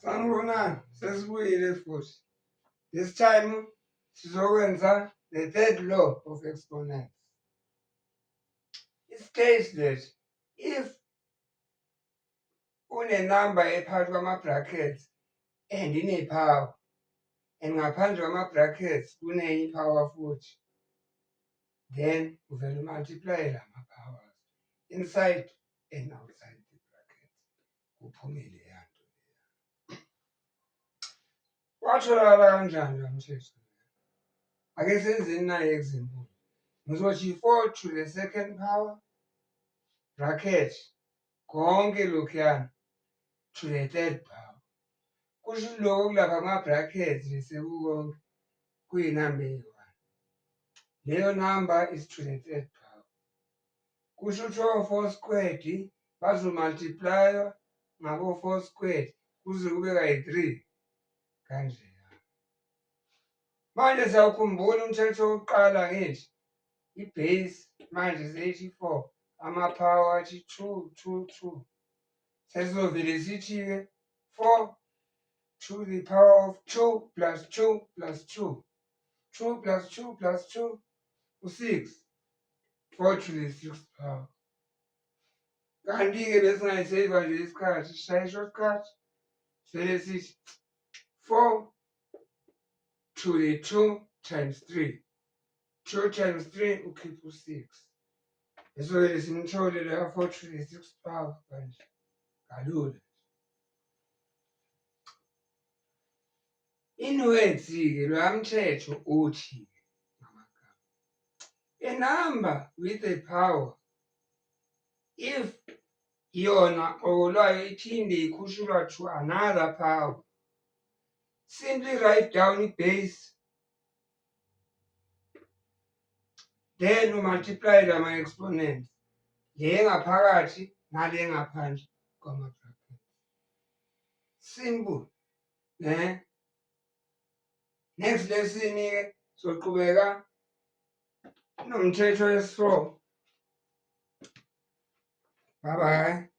Sanibonani, sesibuyile futhi. This time sizokwenza the third law of exponents. It states that if number ephakathi kwama-brackets and ine-power and ngaphandle kwama-brackets kunenye i-power futhi, then uvele multiply lama-powers inside and outside the brackets kuphumele yanto leya. Watholakala kanjani lo mthetho? Ake senzeni nayo example. Ngizothi 4 to the second power bracket konke lokhuyana to the third power. Kusho lokho kulapha kuma-brackets sekukonke kuyinamba eyi-1. Leyo number is to the third power. Kusho ukuthi 4 squared bazomultiplywa ngabo 4 squared kuze kube kayi-3 kanje. Manje siyawukhumbula umthetho wokuqala ngithi i-base manje is-84 ama-power athi 2 2 2. Sesizovele sithi-ke 4 to the power of 2 plus 2 plus 2. 2 plus 2 plus 2 u-6. 4 to the 6th power. Kanti-ke besingayiseva nje isikhathi sishaye i-shortcut sele sithi 4 to the 2 times 3. 2 times 3 ukhipha u-6. Besovele simthole leya 4 to the 6th power kanje kalula. In words-ke loya mthetho uthi a number with a power if yona okolwayo iphinde ikhushulwa to another power, simply write down i-base then multiply lama-exponents le ngaphakathi nale ngaphandle kwama-bracket. Simple, ne? Next lesson-ke soqhubeka nomthetho wesi-4. Bye bye.